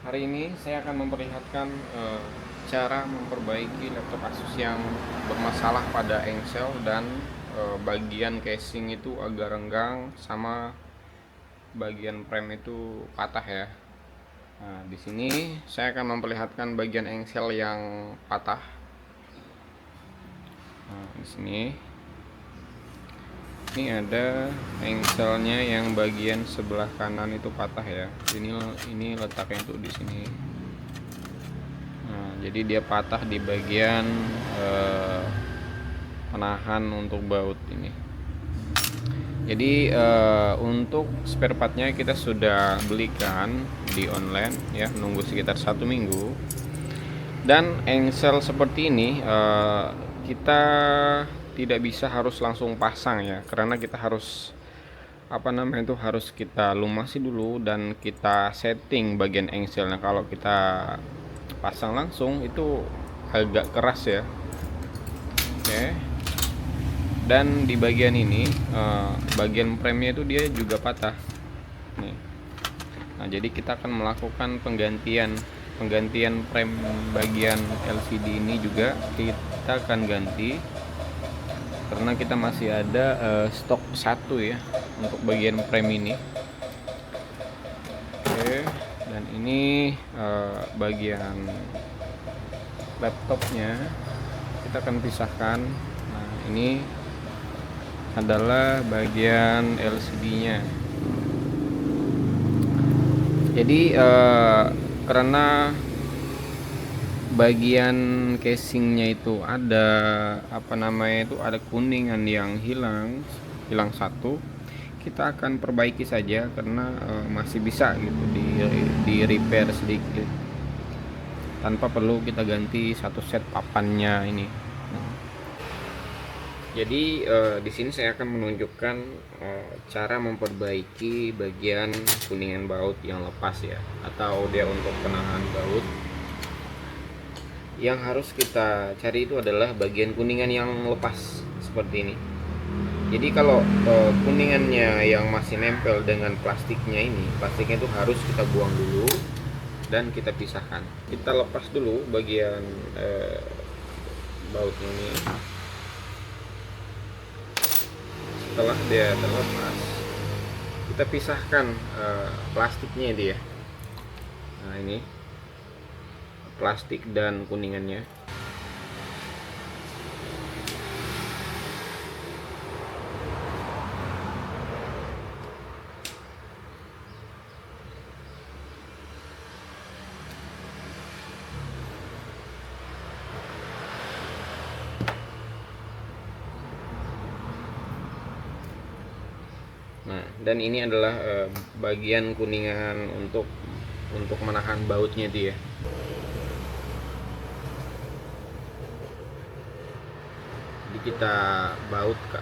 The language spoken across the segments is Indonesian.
Hari ini saya akan memperlihatkan cara memperbaiki laptop Asus yang bermasalah pada engsel dan bagian casing itu agak renggang sama bagian frame itu patah ya. Nah, di sini saya akan memperlihatkan bagian engsel yang patah. Nah, di sini ini ada engselnya yang bagian sebelah kanan itu patah ya. Ini letaknya itu di sini. Nah, jadi dia patah di bagian penahan untuk baut ini. Jadi untuk spare partnya kita sudah belikan di online ya, nunggu sekitar 1 minggu. Dan engsel seperti ini kita tidak bisa harus langsung pasang ya, karena kita harus harus kita lumasi dulu dan kita setting bagian engselnya. Kalau kita pasang langsung itu agak keras ya. Oke. Dan di bagian ini bagian frame-nya itu dia juga patah nih. Nah, jadi kita akan melakukan penggantian frame bagian LCD ini juga kita akan ganti, karena kita masih ada stok satu ya untuk bagian frame ini. Oke, dan ini bagian laptopnya kita akan pisahkan. Nah, ini adalah bagian LCD-nya. Jadi karena bagian casingnya itu ada ada kuningan yang hilang satu, kita akan perbaiki saja karena masih bisa gitu di repair sedikit tanpa perlu kita ganti satu set papannya ini. Jadi di sini saya akan menunjukkan cara memperbaiki bagian kuningan baut yang lepas ya, atau dia untuk penahan baut. Yang harus kita cari itu adalah bagian kuningan yang lepas seperti ini. Jadi kalau kuningannya yang masih nempel dengan plastiknya itu harus kita buang dulu dan kita pisahkan. Kita lepas dulu bagian bautnya ini. Setelah dia terlepas, kita pisahkan plastiknya dia. Nah, ini plastik dan kuningannya. Nah, dan ini adalah bagian kuningan untuk menahan bautnya dia. Jadi kita baut ke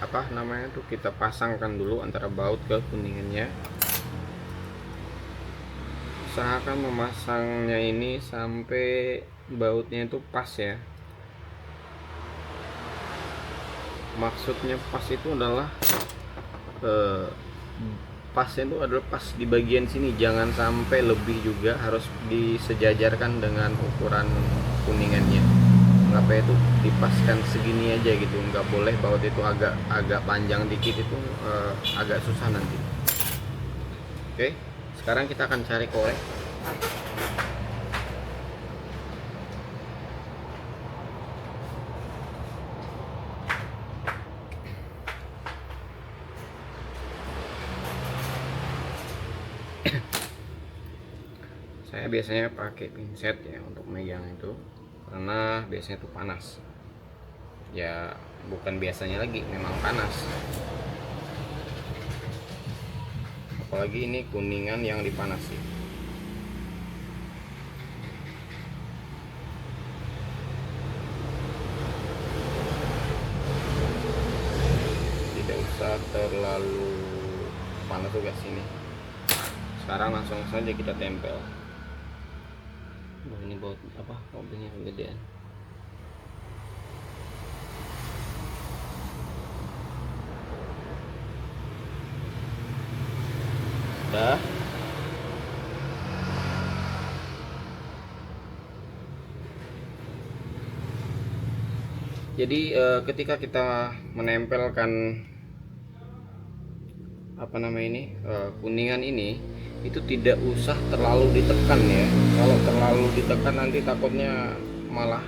kita pasangkan dulu antara baut ke kuningannya. Usahakan memasangnya ini sampai bautnya itu pas ya. Maksudnya pas itu adalah pasnya itu adalah pas di bagian sini, jangan sampai lebih juga, harus disejajarkan dengan ukuran kuningannya. Mengapa itu dipaskan segini aja gitu, nggak boleh baut itu agak panjang dikit, itu agak susah nanti. Oke, sekarang kita akan cari korek. Saya biasanya pakai pinset ya untuk megang itu, karena biasanya itu panas ya, bukan biasanya lagi, memang panas. Apalagi ini kuningan yang dipanasi. Tidak usah terlalu panas juga sini. Sekarang langsung saja kita tempel. Ini baut mobilnya kegedean. Udah. Jadi ketika kita menempelkan kuningan ini, itu tidak usah terlalu ditekan ya. Kalau terlalu ditekan nanti takutnya malah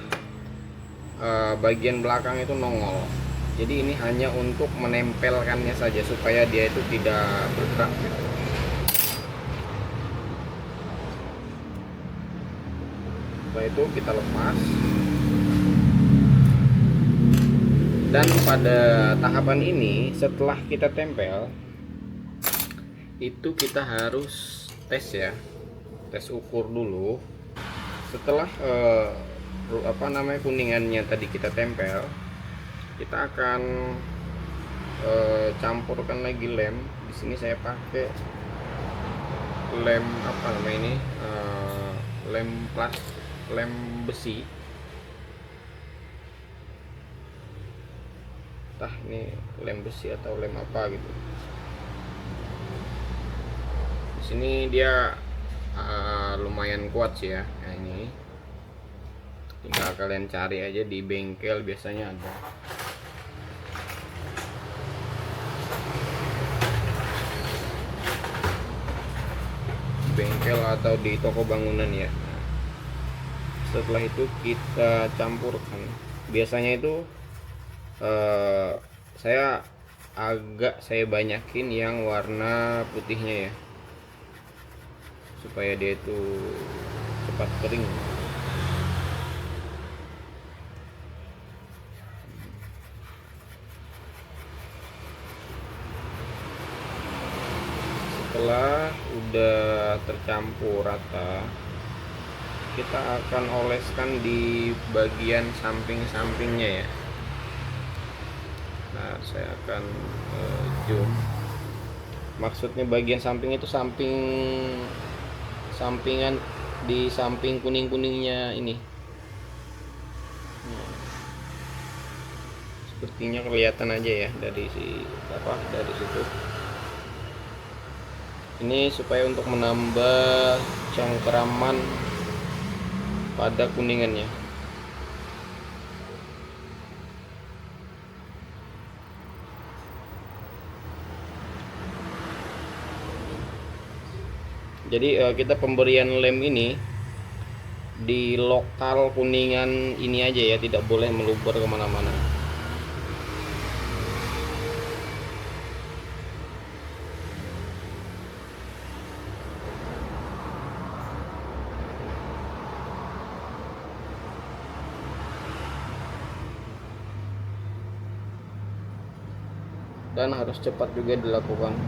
bagian belakang itu nongol. Jadi ini hanya untuk menempelkannya saja supaya dia itu tidak bergerak gitu. Setelah itu kita lepas. Dan pada tahapan ini setelah kita tempel itu kita harus tes ya, tes ukur dulu. Setelah kuningannya tadi kita tempel, kita akan campurkan lagi lem. Di sini saya pakai lem lem besi. Entah ini lem besi atau lem apa gitu. Di sini dia lumayan kuat sih ya. Nah, ini tinggal kalian cari aja di bengkel, biasanya ada. Bengkel atau di toko bangunan ya. Setelah itu kita campurkan. Biasanya itu saya banyakin yang warna putihnya ya, supaya dia itu cepat kering. Setelah udah tercampur rata, kita akan oleskan di bagian samping-sampingnya ya. Nah, saya akan zoom. Maksudnya bagian samping itu sampingan di samping kuning-kuningnya ini. Nah, sepertinya kelihatan aja ya dari situ. Ini supaya untuk menambah cengkeraman pada kuningannya. Jadi kita pemberian lem ini di lokal kuningan ini aja ya, tidak boleh meluber kemana-mana. Dan harus cepat juga dilakukan.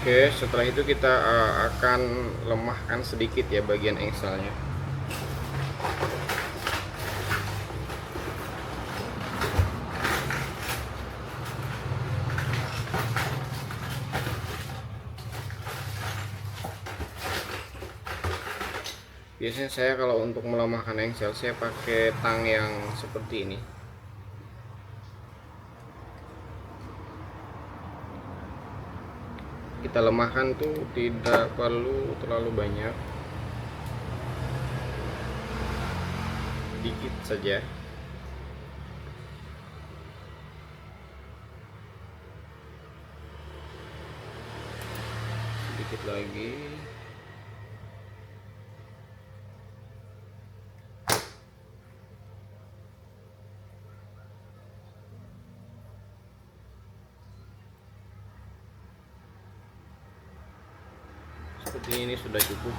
Oke, setelah itu kita akan lemahkan sedikit ya bagian engselnya. Biasanya saya kalau untuk melemahkan engsel, saya pakai tang yang seperti ini. Kita lemahkan tuh tidak perlu terlalu banyak, sedikit saja. Sedikit lagi. Seperti ini sudah cukup.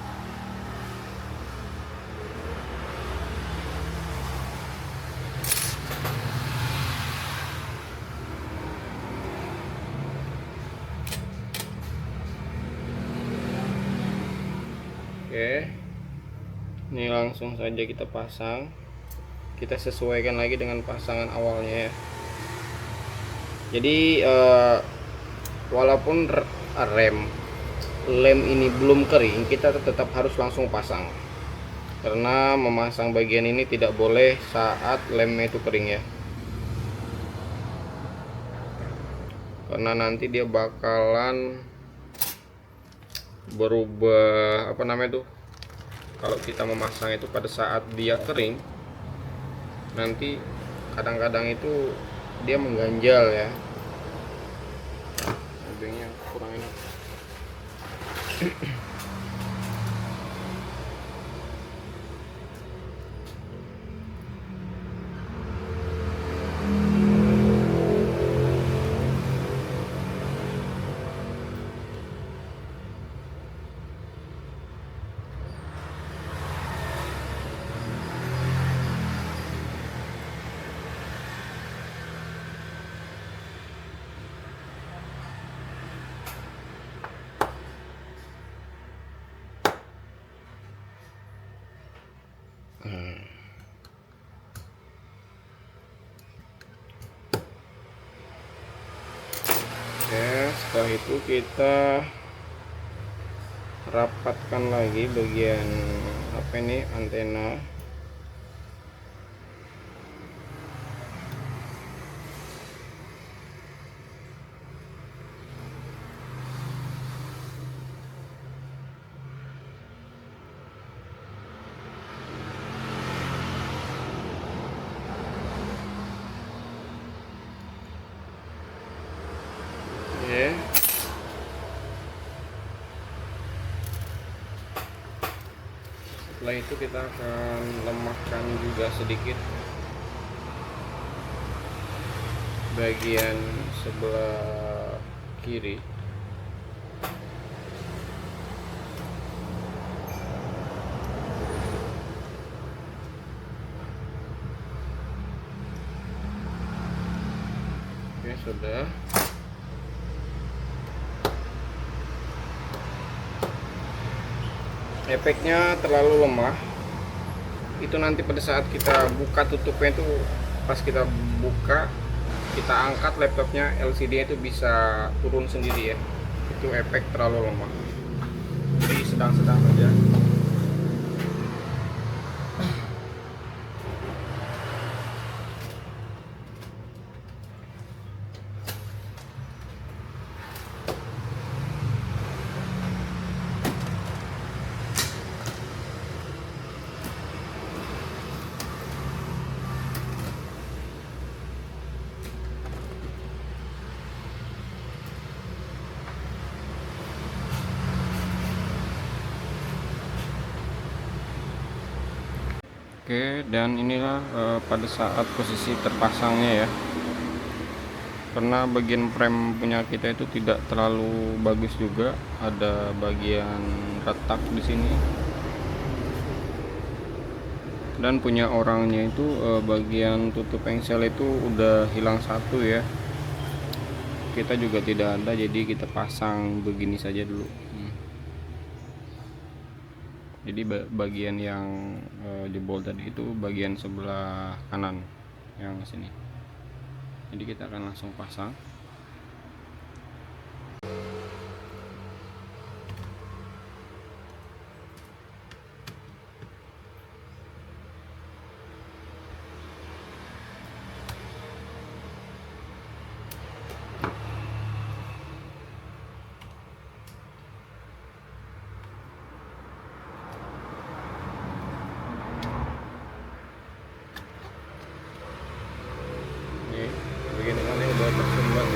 Oke, ini langsung saja kita pasang. Kita sesuaikan lagi dengan pasangan awalnya ya. Jadi walaupun lem ini belum kering, kita tetap harus langsung pasang, karena memasang bagian ini tidak boleh saat lemnya itu kering ya, karena nanti dia bakalan berubah apa namanya tuh, kalau kita memasang itu pada saat dia kering, nanti kadang-kadang itu dia mengganjal ya, obengnya kurang enak. Oke, setelah itu kita rapatkan lagi bagian apa ini, antena. Oke. Setelah itu kita akan lemahkan juga sedikit bagian sebelah kiri. Oke, sudah. Efeknya terlalu lemah, itu nanti pada saat kita buka tutupnya itu, pas kita buka, kita angkat laptopnya, LCD itu bisa turun sendiri ya, itu efek terlalu lemah. Jadi sedang-sedang saja. Oke, dan inilah pada saat posisi terpasangnya ya, karena bagian frame punya kita itu tidak terlalu bagus juga, ada bagian retak di sini, dan punya orangnya itu bagian tutup engsel itu udah hilang satu ya, kita juga tidak ada, jadi kita pasang begini saja dulu. Jadi bagian yang jebol tadi itu bagian sebelah kanan yang sini, jadi kita akan langsung pasang. Bagian depannya udah tersumbat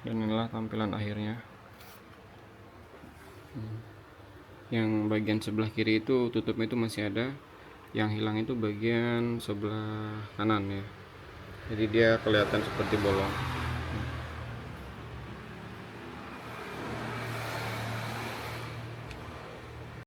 Dan inilah tampilan akhirnya. Yang bagian sebelah kiri itu tutupnya itu masih ada, yang hilang itu bagian sebelah kanan ya, jadi dia kelihatan seperti bolong.